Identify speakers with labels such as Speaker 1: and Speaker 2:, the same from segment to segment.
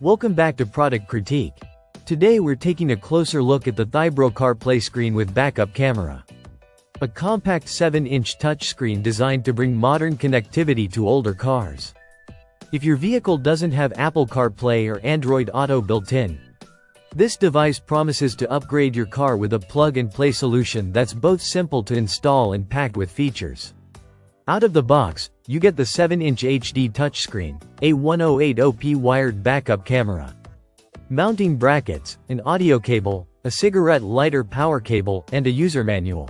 Speaker 1: Welcome back to Product Critique. Today we're taking a closer look at the Thybro CarPlay screen with backup camera. A compact 7-inch touchscreen designed to bring modern connectivity to older cars. If your vehicle doesn't have Apple CarPlay or Android Auto built in, this device promises to upgrade your car with a plug-and-play solution that's both simple to install and packed with features. Out of the box, you get the 7-inch HD touchscreen, a 1080p wired backup camera, mounting brackets, an audio cable, a cigarette lighter power cable, and a user manual.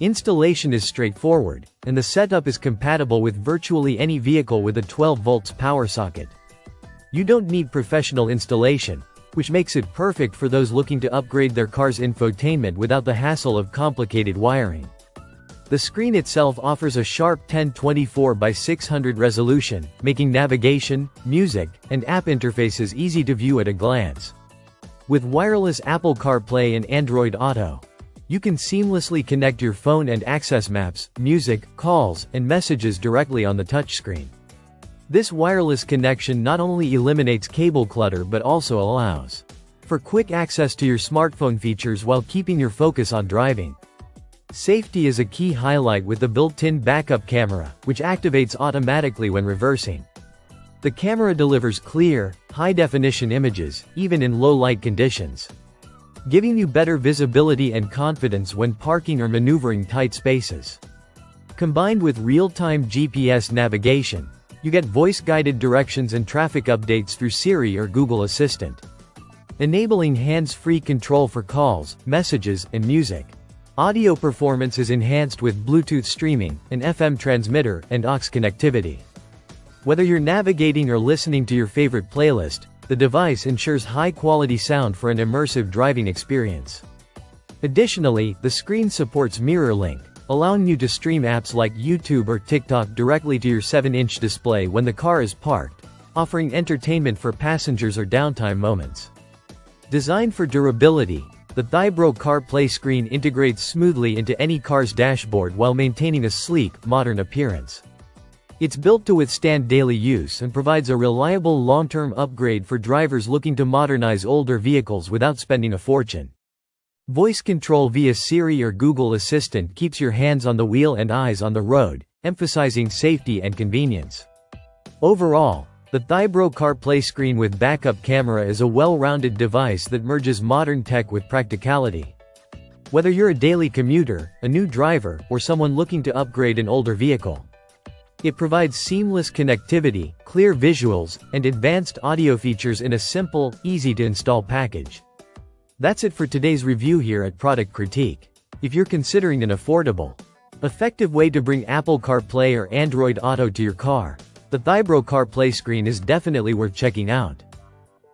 Speaker 1: Installation is straightforward, and the setup is compatible with virtually any vehicle with a 12 volts power socket. You don't need professional installation, which makes it perfect for those looking to upgrade their car's infotainment without the hassle of complicated wiring. The screen itself offers a sharp 1024 by 600 resolution, making navigation, music, and app interfaces easy to view at a glance. With wireless Apple CarPlay and Android Auto, you can seamlessly connect your phone and access maps, music, calls, and messages directly on the touchscreen. This wireless connection not only eliminates cable clutter but also allows for quick access to your smartphone features while keeping your focus on driving. Safety is a key highlight with the built-in backup camera, which activates automatically when reversing. The camera delivers clear, high-definition images, even in low-light conditions, giving you better visibility and confidence when parking or maneuvering tight spaces. Combined with real-time GPS navigation, you get voice-guided directions and traffic updates through Siri or Google Assistant, enabling hands-free control for calls, messages, and music. Audio performance is enhanced with Bluetooth streaming, an FM transmitter, and aux connectivity. Whether you're navigating or listening to your favorite playlist, the device ensures high-quality sound for an immersive driving experience. Additionally, the screen supports Mirror Link, allowing you to stream apps like YouTube or TikTok directly to your 7-inch display when the car is parked, offering entertainment for passengers or downtime moments. Designed for durability, the Thybro CarPlay screen integrates smoothly into any car's dashboard while maintaining a sleek, modern appearance. It's built to withstand daily use and provides a reliable long-term upgrade for drivers looking to modernize older vehicles without spending a fortune. Voice control via Siri or Google Assistant keeps your hands on the wheel and eyes on the road, emphasizing safety and convenience. Overall, the Thybro CarPlay screen with backup camera is a well-rounded device that merges modern tech with practicality. Whether you're a daily commuter, a new driver, or someone looking to upgrade an older vehicle, it provides seamless connectivity, clear visuals, and advanced audio features in a simple, easy-to-install package. That's it for today's review here at Product Critique. If you're considering an affordable, effective way to bring Apple CarPlay or Android Auto to your car, the Thybro CarPlay screen is definitely worth checking out.